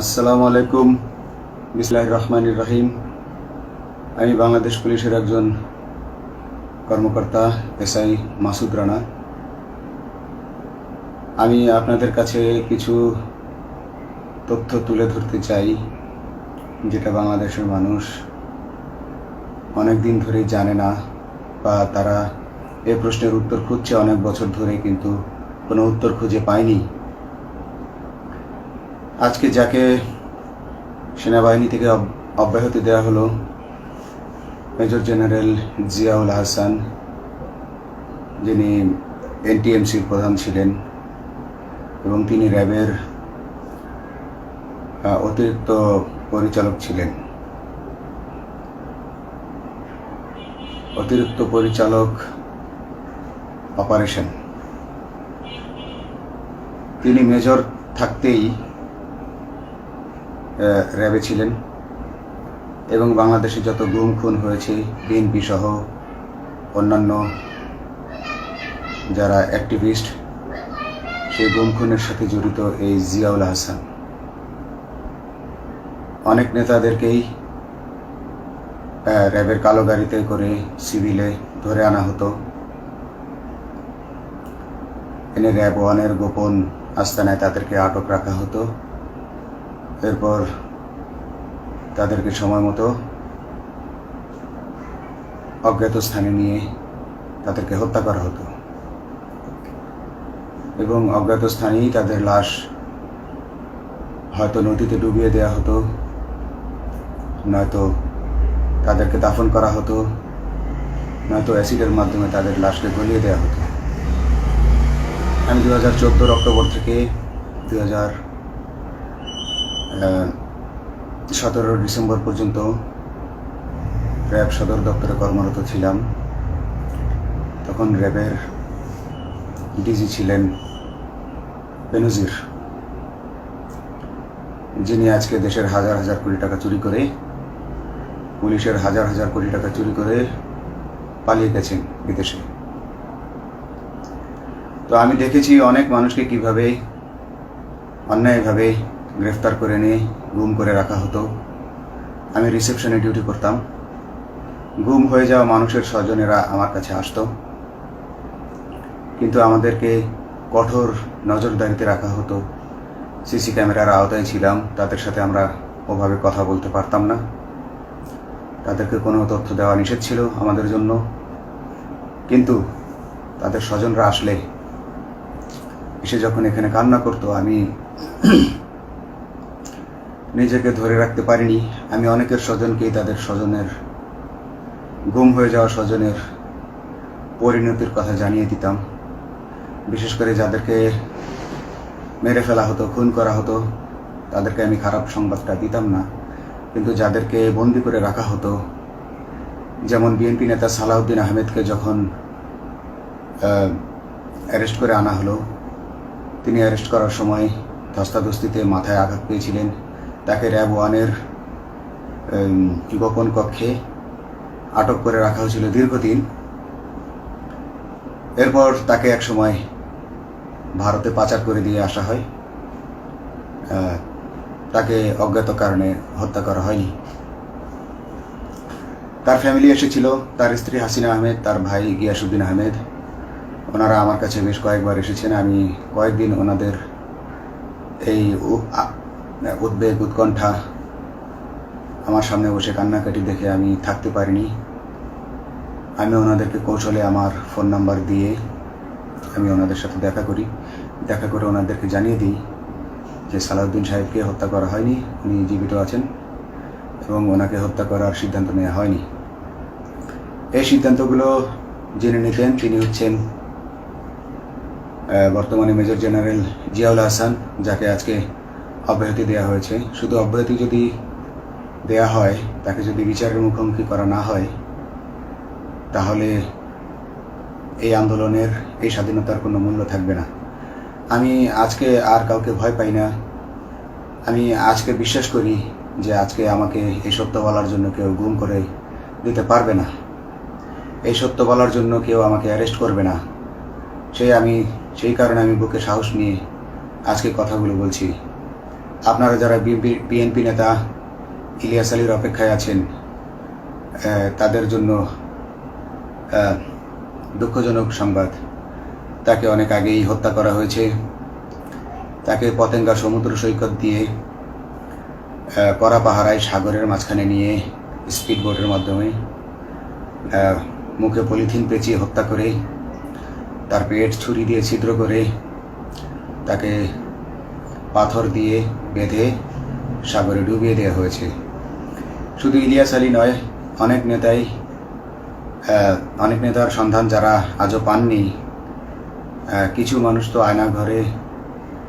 আসসালামু আলাইকুম। বিসমিল্লাহির রহমানির রহিম। আমি বাংলাদেশ পুলিশের একজন কর্মকর্তা এসআই মাসুদ রানা। আমি আপনাদের কাছে কিছু তথ্য তুলে ধরতে চাই, যেটা বাংলাদেশের মানুষ অনেক দিন ধরেই জানে না, বা তারা এই প্রশ্নের উত্তর খুঁজছে অনেক বছর ধরে, কিন্তু কোনো উত্তর খুঁজে পায়নি। আজকে যাকে সেনাবাহিনী থেকে অব্যাহতি দেওয়া হলো, মেজর জেনারেল জিয়াউল হাসান, যিনি এনটিএমসির প্রধান ছিলেন এবং তিনি র্যাবের অতিরিক্ত পরিচালক ছিলেন। অতিরিক্ত পরিচালক অপারেশন। তিনি মেজর থাকতেই র্যাবে ছিলেন এবং বাংলাদেশে যত গুম খুন হয়েছে, বিএনপি সহ অন্যান্য যারা অ্যাক্টিভিস্ট, সেই গুম খুনের সাথে জড়িত এই জিয়াউল হাসান। অনেক নেতাদেরকেই র্যাবের কালো গাড়িতে করে সিভিলে ধরে আনা হতো, এনে র্যাব ওয়ানের গোপন আস্তানায় তাদেরকে আটক রাখা হতো। এরপর তাদেরকে সময় মতো অজ্ঞাত স্থানে নিয়ে তাদেরকে হত্যা করা হতো এবং অজ্ঞাত স্থানেই তাদের লাশ হয়তো নদীতে ডুবিয়ে দেওয়া হতো, নয়তো তাদেরকে দাফন করা হতো, নয়তো অ্যাসিডের মাধ্যমে তাদের লাশকে গলিয়ে দেওয়া হতো। আমি 2014 অক্টোবর থেকে 2017 ডিসেম্বর পর্যন্ত র্যাব সদর দপ্তরে কর্মরত ছিলাম। তখন র্যাবের ডিজি ছিলেন বেনজির, যিনি আজকে দেশের হাজার হাজার কোটি টাকা চুরি করে, পুলিশের হাজার হাজার কোটি টাকা চুরি করে পালিয়ে গেছেন বিদেশে। তো আমি দেখেছি অনেক মানুষকে কিভাবে অন্যায়ভাবে গ্রেফতার করে নিয়ে গুম করে রাখা হতো। আমি রিসেপশনে ডিউটি করতাম। গুম হয়ে যাওয়া মানুষের স্বজনেরা আমার কাছে আসতো, কিন্তু আমাদেরকে কঠোর নজরদারিতে রাখা হতো। সিসি ক্যামেরার আওতায় ছিলাম, তাদের সাথে আমরা ওভাবে কথা বলতে পারতাম না। তাদেরকে কোনো তথ্য দেওয়া নিষেধ ছিল আমাদের জন্য। কিন্তু তাদের স্বজনরা আসলে এসে যখন এখানে কান্না করতো, আমি নিজেকে ধরে রাখতে পারিনি। আমি অনেকের স্বজনকেই তাদের স্বজনের, গুম হয়ে যাওয়া স্বজনের পরিণতির কথা জানিয়ে দিতাম। বিশেষ করে যাদেরকে মেরে ফেলা হতো, খুন করা হতো, তাদেরকে আমি খারাপ সংবাদটা দিতাম না। কিন্তু যাদেরকে বন্দি করে রাখা হতো, যেমন বিএনপি নেতা সালাউদ্দিন আহমেদকে যখন অ্যারেস্ট করে আনা হলো, তিনি অ্যারেস্ট করার সময় ধস্তাধস্তিতে মাথায় আঘাত পেয়েছিলেন। তাকে র্যাব ওয়ানের গোপন কক্ষে আটক করে রাখা হয়েছিল দীর্ঘদিন। এরপর তাকে এক সময় ভারতে পাচার করে দিয়ে আসা হয়। তাকে অজ্ঞাত কারণে হত্যা করা হয়নি। তার ফ্যামিলি এসেছিল, তার স্ত্রী হাসিনা আহমেদ, তার ভাই গিয়াসউদ্দিন আহমেদ। ওনারা আমার কাছে বেশ কয়েকবার এসেছেন। আমি কয়েকদিন ওনাদের এই উদ্বেগ, উৎকণ্ঠা, আমার সামনে বসে কান্নাকাটি দেখে আমি থাকতে পারিনি। আমি ওনাদেরকে কৌশলে আমার ফোন নাম্বার দিয়ে আমি ওনাদের সাথে দেখা করে ওনাদেরকে জানিয়ে দিই যে সালাউদ্দিন সাহেবকে হত্যা করা হয়নি, উনি জীবিত আছেন এবং ওনাকে হত্যা করার সিদ্ধান্ত নেওয়া হয়নি। এই সিদ্ধান্তগুলো জেনে নিতেন তিনি হচ্ছেন বর্তমানে মেজর জেনারেল জিয়াউল হাসান, যাকে আজকে অব্যাহতি দেওয়া হয়েছে। শুধু অব্যাহতি যদি দেয়া হয়, তাকে যদি বিচারের মুখোমুখি করা না হয়, তাহলে এই আন্দোলনের, এই স্বাধীনতার কোনো মূল্য থাকবে না। আমি আজকে আর কাউকে ভয় পাই না। আমি আজকে বিশ্বাস করি যে আজকে আমাকে এই সত্য বলার জন্য কেউ গুম করে দিতে পারবে না, এই সত্য বলার জন্য কেউ আমাকে অ্যারেস্ট করবে না। সেই কারণে আমি বুকে সাহস নিয়ে আজকে কথাগুলো বলছি। আপনারা যারা বিএনপি নেতা ইলিয়াস আলীর অপেক্ষায় আছেন, তাদের জন্য দুঃখজনক সংবাদ। তাকে অনেক আগেই হত্যা করা হয়েছে। তাকে পতেঙ্গা সমুদ্র সৈকত দিয়ে কড়া পাহারায় সাগরের মাঝখানে নিয়ে স্পিড বোটের মাধ্যমে মুখে পলিথিন পেঁচিয়ে হত্যা করে, তার পেট ছুরি দিয়ে ছিদ্র করে, তাকে পাথর দিয়ে বেঁধে সাগরে ডুবিয়ে দেওয়া হয়েছে। শুধু ইলিয়াস আলী নয়, অনেক নেতার সন্ধান যারা আজও পাননি। কিছু মানুষ তো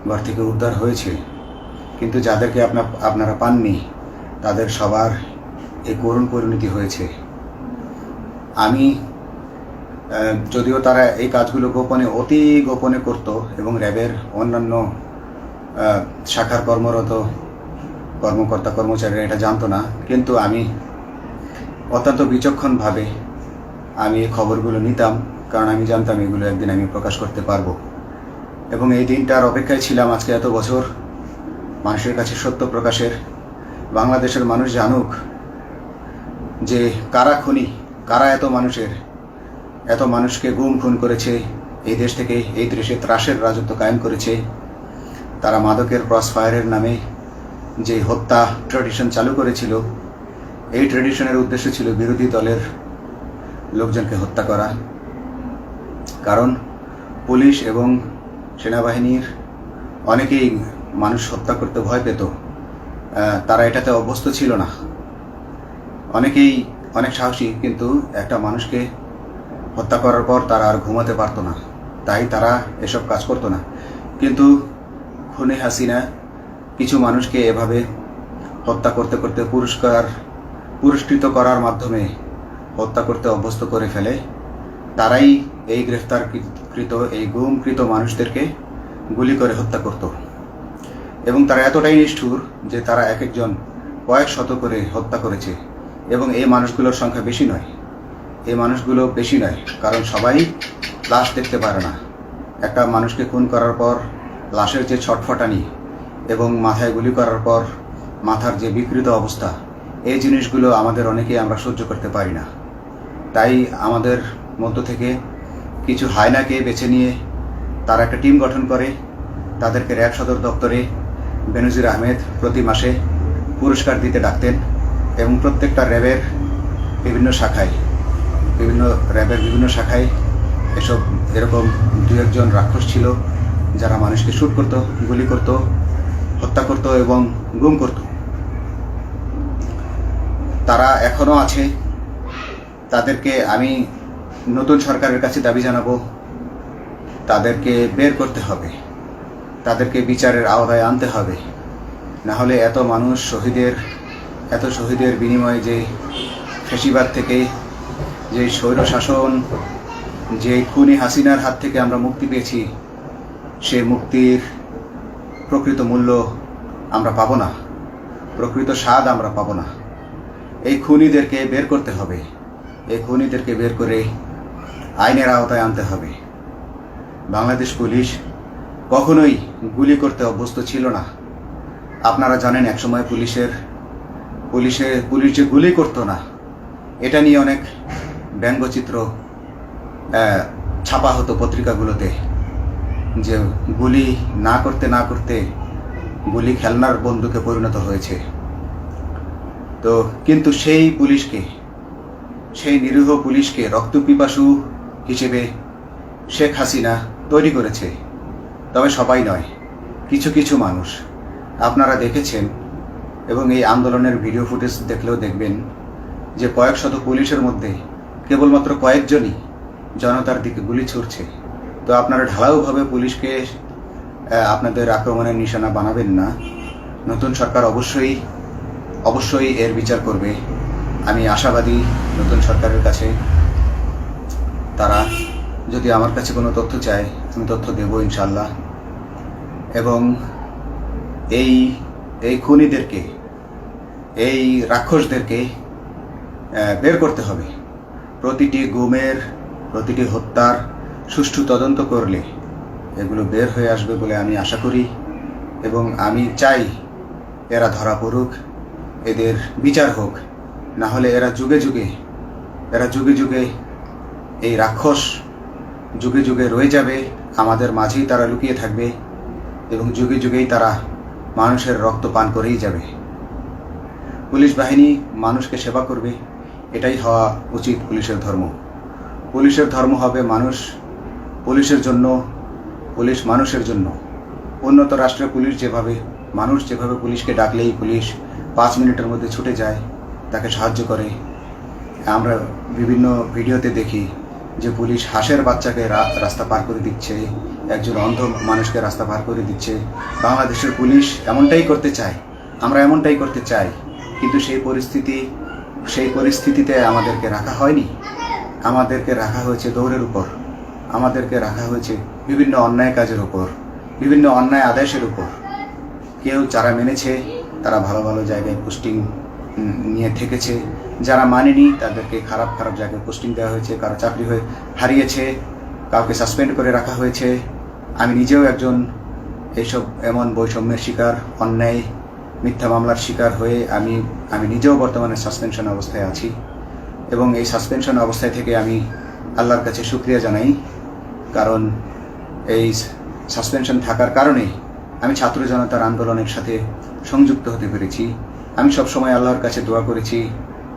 ঘর থেকে উদ্ধার হয়েছে, কিন্তু যাদেরকে আপনারা পাননি তাদের সবার এই করুণ পরিণতি হয়েছে। আমি যদিও তারা এই কাজগুলো অতি গোপনে করত এবং র্যাবের অন্যান্য শাখার কর্মরত কর্মকর্তা কর্মচারীরা এটা জানতো না, কিন্তু আমি অত্যন্ত বিচক্ষণভাবে আমি এই খবরগুলো নিতাম, কারণ আমি জানতাম এগুলো একদিন আমি প্রকাশ করতে পারবো। এবং এই দিনটার অপেক্ষায় ছিলাম আজকে এত বছর, মানুষের কাছে সত্য প্রকাশের। বাংলাদেশের মানুষ জানুক যে কারা খুনি, কারা এত মানুষকে গুম খুন করেছে, এই দেশ থেকে এই দেশে ত্রাসের রাজত্ব কায়েম করেছে। তারা মাদকের ক্রস ফায়ারের নামে যে হত্যা ট্র্যাডিশন চালু করেছিল, এই ট্র্যাডিশনের উদ্দেশ্য ছিল বিরোধী দলের লোকজনকে হত্যা করা। কারণ পুলিশ এবং সেনাবাহিনীর অনেকেই মানুষ হত্যা করতে ভয় পেত, তারা এটাতে অভ্যস্ত ছিল না। অনেকেই অনেক সাহসী, কিন্তু একটা মানুষকে হত্যা করার পর তারা আর ঘুমাতে পারতো না, তাই তারা এসব কাজ করতো না। কিন্তু খুনে হাসিনা কিছু মানুষকে এভাবে হত্যা করতে করতে পুরস্কৃত করার মাধ্যমে হত্যা করতে অভ্যস্ত করে ফেলে। তারাই এই গ্রেফতারকৃত এই গুমকৃত মানুষদেরকে গুলি করে হত্যা করত। এবং তারা এতটাই নিষ্ঠুর যে তারা এক একজন কয়েক শত করে হত্যা করেছে। এবং এই মানুষগুলোর সংখ্যা বেশি নয়, কারণ সবাই লাশ দেখতে পারে না। একটা মানুষকে খুন করার পর লাশের যে ছটফটানি এবং মাথায় গুলি করার পর মাথার যে বিকৃত অবস্থা, এই জিনিসগুলো আমাদের অনেকেই আমরা সহ্য করতে পারি না। তাই আমাদের মধ্য থেকে কিছু হায়নাকে বেছে নিয়ে তারা একটা টিম গঠন করে। তাদেরকে র্যাব সদর দপ্তরে বেনজির আহমেদ প্রতি মাসে পুরস্কার দিতে ডাকতেন এবং প্রত্যেকটা র্যাবের বিভিন্ন শাখায় এরকম দু একজন রাক্ষস ছিল যারা মানুষকে শ্যুট করত, গুলি করত, হত্যা করত এবং গুম করত। তারা এখনও আছে। তাদেরকে আমি নতুন সরকারের কাছে দাবি জানাবো, তাদেরকে বের করতে হবে, তাদেরকে বিচারের আওতায় আনতে হবে। না হলে এত শহীদের বিনিময়ে যে ফ্যাসিবাদ থেকে, যে স্বৈরশাসন, যে খুনি হাসিনার হাত থেকে আমরা মুক্তি পেয়েছি, সে মুক্তির প্রকৃত মূল্য আমরা পাবো না, প্রকৃত স্বাদ আমরা পাবো না। এই খুনিদেরকে বের করতে হবে, এই খুনিদেরকে বের করে আইনের আওতায় আনতে হবে। বাংলাদেশ পুলিশ কখনোই গুলি করতে অভ্যস্ত ছিল না। আপনারা জানেন একসময় পুলিশ যে গুলি করতো না, এটা নিয়ে অনেক ব্যঙ্গচিত্র ছাপা হতো পত্রিকাগুলোতে, যে গুলি না করতে গুলি খেলনার বন্দুকে পরিণত হয়েছে। তো কিন্তু সেই নিরীহ পুলিশকে রক্তপিপাসু হিসেবে শেখ হাসিনা তৈরি করেছে। তবে সবাই নয়, কিছু মানুষ। আপনারা দেখেছেন এবং এই আন্দোলনের ভিডিও ফুটেজ দেখলেও দেখবেন যে কয়েক শত পুলিশের মধ্যে কেবলমাত্র কয়েকজনই জনতার দিকে গুলি ছুড়ছে। তো আপনারা ঢালাওভাবে পুলিশকে আপনাদের আক্রমণের নিশানা বানাবেন না। নতুন সরকার অবশ্যই এর বিচার করবে। আমি আশাবাদী নতুন সরকারের কাছে তারা যদি আমার কাছে কোনো তথ্য চায়, আমি তথ্য দেব ইনশাল্লাহ। এবং এই খুনিদেরকে, এই রাক্ষসদেরকে বের করতে হবে। প্রতিটি গুমের, প্রতিটি হত্যার সুষ্ঠু তদন্ত করলে এগুলো বের হয়ে আসবে বলে আমি আশা করি। এবং আমি চাই এরা ধরা পড়ুক, এদের বিচার হোক, না হলে এরা যুগে যুগে এই রাক্ষস যুগে যুগে রয়ে যাবে, আমাদের মাঝেই তারা লুকিয়ে থাকবে এবং যুগে যুগেই তারা মানুষের রক্ত পান করেই যাবে। পুলিশ বাহিনী মানুষকে সেবা করবে, এটাই হওয়া উচিত পুলিশের ধর্ম। পুলিশের ধর্ম হবে মানুষ পুলিশের জন্য, পুলিশ মানুষের জন্য। উন্নত রাষ্ট্রের পুলিশ মানুষ যেভাবে পুলিশকে ডাকলেই পুলিশ 5 মিনিটের মধ্যে ছুটে যায়, তাকে সাহায্য করে। আমরা বিভিন্ন ভিডিওতে দেখি যে পুলিশ হাঁসের বাচ্চাকে রাস্তা পার করে দিচ্ছে, একজন অন্ধ মানুষকে রাস্তা পার করে দিচ্ছে। বাংলাদেশের পুলিশ এমনটাই করতে চায়, আমরা এমনটাই করতে চাই, কিন্তু সেই পরিস্থিতিতে আমাদেরকে রাখা হয়নি। আমাদেরকে রাখা হয়েছে দৌড়ের উপর, আমাদেরকে রাখা হয়েছে বিভিন্ন অন্যায় কাজের উপর, বিভিন্ন অন্যায় আদেশের উপর। কেউ যারা মেনেছে তারা ভালো ভালো জায়গায় পোস্টিং নিয়ে থেকেছে, যারা মানেনি তাদেরকে খারাপ জায়গায় পোস্টিং দেওয়া হয়েছে, কারো চাকরি হারিয়েছে, কাউকে সাসপেন্ড করে রাখা হয়েছে। আমি নিজেও একজন এমন বৈষম্যের শিকার, অন্যায় মিথ্যা মামলার শিকার হয়ে আমি নিজেও বর্তমানে সাসপেনশন অবস্থায় আছি এবং এই সাসপেনশন অবস্থায় থেকে আমি আল্লাহর কাছে শুকরিয়া জানাই, কারণ এই সাসপেনশন থাকার কারণে আমি ছাত্র জনতার আন্দোলনের সাথে সংযুক্ত হতে পেরেছি। আমি সবসময় আল্লাহর কাছে দোয়া করেছি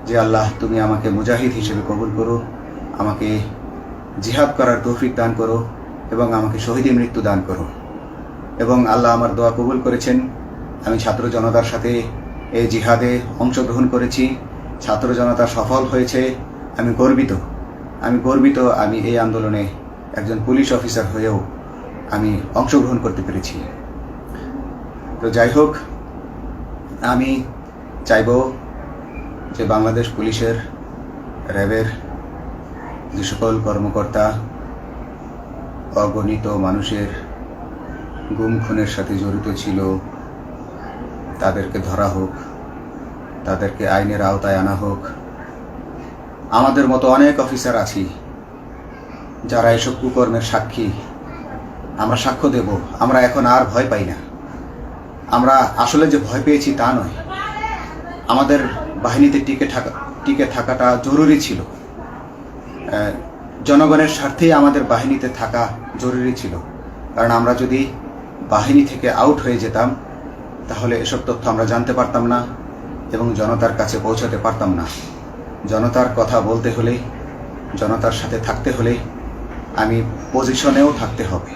যে আল্লাহ, তুমি আমাকে মুজাহিদ হিসেবে কবুল করো, আমাকে জিহাদ করার তৌফিক দান করো এবং আমাকে শহীদী মৃত্যু দান করো। এবং আল্লাহ আমার দোয়া কবুল করেছেন। আমি ছাত্র জনতার সাথে এই জিহাদে অংশগ্রহণ করেছি, ছাত্র জনতা সফল হয়েছে। আমি গর্বিত আমি এই আন্দোলনে একজন পুলিশ অফিসার হয়েও আমি অংশগ্রহণ করতে পেরেছি। তো যাই হোক, আমি চাইব যে বাংলাদেশ পুলিশের, র্যাবের যে সকল কর্মকর্তা অগণিত মানুষের গুম খুনের সাথে জড়িত ছিল তাদেরকে ধরা হোক, তাদেরকে আইনের আওতায় আনা হোক। আমাদের মতো অনেক অফিসার আছি যারা এসব কুকর্মের সাক্ষী, আমরা সাক্ষ্য দেব। আমরা এখন আর ভয় পাই না। আমরা আসলে যে ভয় পেয়েছি তা নয়, আমাদের বাহিনীতে টিকে থাকাটা জরুরি ছিল। জনগণের স্বার্থেই আমাদের বাহিনীতে থাকা জরুরি ছিল, কারণ আমরা যদি বাহিনী থেকে আউট হয়ে যেতাম তাহলে এসব তথ্য আমরা জানতে পারতাম না এবং জনতার কাছে পৌঁছাতে পারতাম না। জনতার কথা বলতে হলে, জনতার সাথে থাকতে হলে আমি পজিশনেও থাকতে হবে।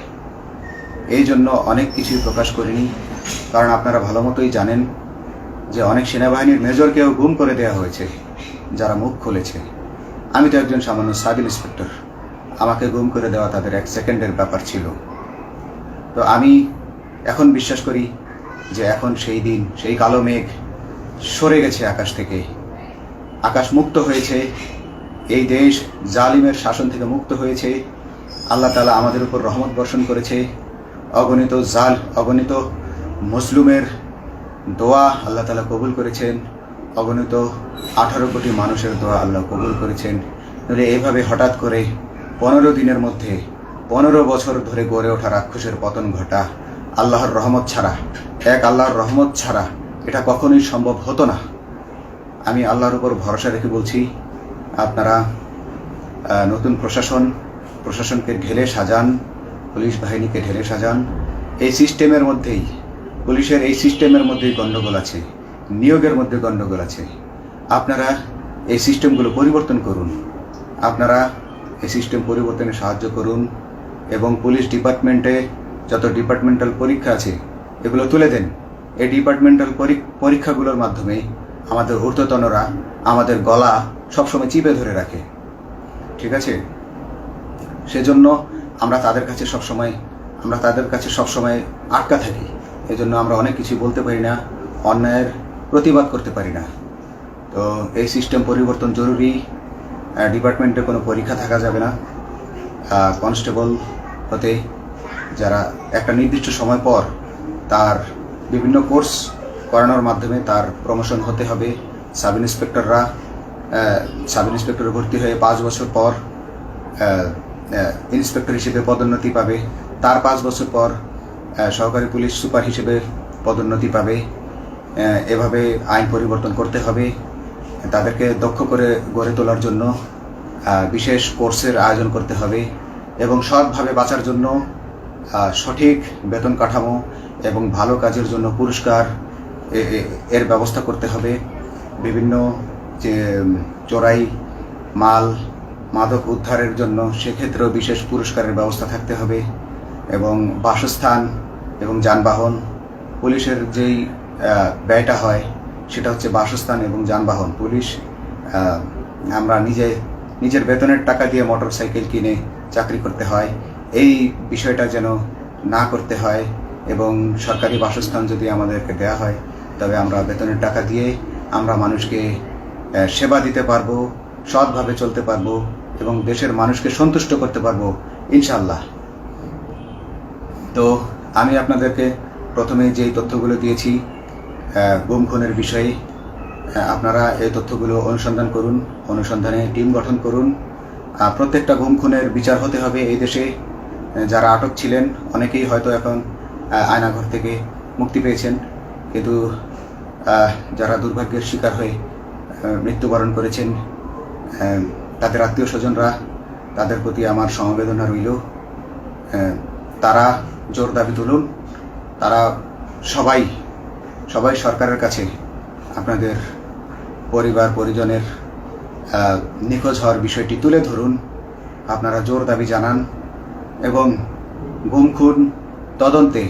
এই জন্য অনেক কিছুই প্রকাশ করিনি, কারণ আপনারা ভালো মতোই জানেন যে অনেক সেনাবাহিনীর মেজরকেও গুম করে দেওয়া হয়েছে যারা মুখ খুলেছে। আমি তো একজন সামান্য সাব ইন্সপেক্টর, আমাকে গুম করে দেওয়া তাদের 1 সেকেন্ডের ব্যাপার ছিল। তো আমি এখন বিশ্বাস করি যে এখন সেই দিন, সেই কালো মেঘ সরে গেছে আকাশ থেকে, আকাশ মুক্ত হয়েছে, এই দেশ জালিমের শাসন থেকে মুক্ত হয়েছে। আল্লাহ তাআলা আমাদের উপর রহমত বর্ষণ করেছে। অগণিত মুসলিমের দোয়া আল্লাহ তাআলা কবুল করেছেন, অগণিত 18 কোটি মানুষের দোয়া আল্লাহ কবুল করেছেন। তাহলে এইভাবে হঠাৎ করে 15 দিনের মধ্যে 15 বছর ধরে গড়ে ওঠা রাক্ষসের পতন ঘটা আল্লাহর রহমত ছাড়া এটা কখনোই সম্ভব হতো না। আমি আল্লাহর উপর ভরসা রেখে বলছি, আপনারা নতুন প্রশাসনকে ঢেলে সাজান, পুলিশ বাহিনীকে ঢেলে সাজান। এই সিস্টেমের মধ্যেই, পুলিশের এই সিস্টেমের মধ্যেই গণ্ডগোল আছে, নিয়োগের মধ্যে গণ্ডগোল আছে। আপনারা এই সিস্টেমগুলো পরিবর্তন করুন, আপনারা এই সিস্টেম পরিবর্তনে সাহায্য করুন এবং পুলিশ ডিপার্টমেন্টে যত ডিপার্টমেন্টাল পরীক্ষা আছে এগুলো তুলে দেন। এই ডিপার্টমেন্টাল পরীক্ষাগুলোর মাধ্যমে আমাদের ঊর্ধ্বতনরা আমাদের গলা সবসময় চিপে ধরে রাখে, ঠিক আছে? সেজন্য আমরা তাদের কাছে সবসময় আটকা থাকি। এজন্য আমরা অনেক কিছু বলতে পারি না, অন্যায়ের প্রতিবাদ করতে পারি না। তো এই সিস্টেম পরিবর্তন জরুরি। ডিপার্টমেন্টে কোনো পরীক্ষা থাকা যাবে না। কনস্টেবল হতে যারা একটা নির্দিষ্ট সময় পর তার বিভিন্ন কোর্স করানোর মাধ্যমে তার প্রমোশন হতে হবে। সাব ইন্সপেক্টরে ভর্তি হয়ে 5 বছর পর ইন্সপেক্টর হিসেবে পদোন্নতি পাবে, তার 5 বছর পর সহকারী পুলিশ সুপার হিসেবে পদোন্নতি পাবে। এভাবে আইন পরিবর্তন করতে হবে। তাদেরকে দক্ষ করে গড়ে তোলার জন্য বিশেষ কোর্সের আয়োজন করতে হবে এবং সৎভাবে বাঁচার জন্য সঠিক বেতন কাঠামো এবং ভালো কাজের জন্য পুরস্কার এর ব্যবস্থা করতে হবে। বিভিন্ন যে চোরাই মাল মাদক উদ্ধারের জন্য সেক্ষেত্রেও বিশেষ পুরস্কারের ব্যবস্থা থাকতে হবে এবং বাসস্থান এবং যানবাহন, পুলিশের যেই ব্যয়টা হয় সেটা হচ্ছে বাসস্থান এবং যানবাহন। পুলিশ আমরা নিজের বেতনের টাকা দিয়ে মোটরসাইকেল কিনে চাকরি করতে হয়, এই বিষয়টা যেন না করতে হয় এবং সরকারি বাসস্থান যদি আমাদেরকে দেওয়া হয় তবে আমরা বেতনের টাকা দিয়ে আমরা মানুষকে সেবা দিতে পারবো, সৎভাবে চলতে পারবো এবং দেশের মানুষকে সন্তুষ্ট করতে পারবো ইনশাআল্লাহ। তো আমি আপনাদেরকে প্রথমে যেই তথ্যগুলো দিয়েছি গুম খুনের বিষয়ে, আপনারা এই তথ্যগুলো অনুসন্ধান করুন, অনুসন্ধানে টিম গঠন করুন। প্রত্যেকটা গুম খুনের বিচার হতে হবে এই দেশে। যারা আটক ছিলেন অনেকেই হয়তো এখন আয়নাঘর থেকে মুক্তি পেয়েছেন, কিন্তু যারা দুর্ভাগ্যের শিকার হয়ে মৃত্যুবরণ করেছেন তাদের আত্মীয় স্বজনরা, তাদের প্রতি আমার সমবেদনা রইল। তারা জোর দাবি তুলুন, তারা সবাই সরকারের কাছে আপনাদের পরিবার পরিজনের নিখোঁজ হওয়ার বিষয়টি তুলে ধরুন, আপনারা জোর দাবি জানান এবং গুম খুন তদন্তে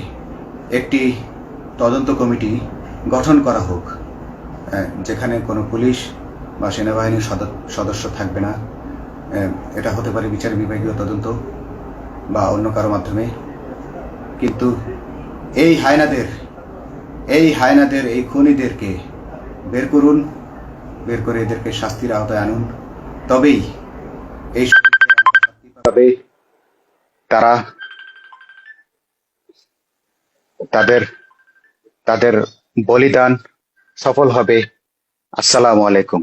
একটি তদন্ত কমিটি গঠন করা হোক, যেখানে কোনো পুলিশ বা সেনাবাহিনীর সদস্য থাকবে না। এটা হতে পারে বিচার বিভাগীয় তদন্ত বা অন্য কারো মাধ্যমে, কিন্তু এই হায়নাদের এই খুনিদেরকে বের করুন, বের করে এদেরকে শাস্তির আওতায় আনুন, তবেই এই তারা তাদের বলিদান সফল হবে। আসসালামু আলাইকুম।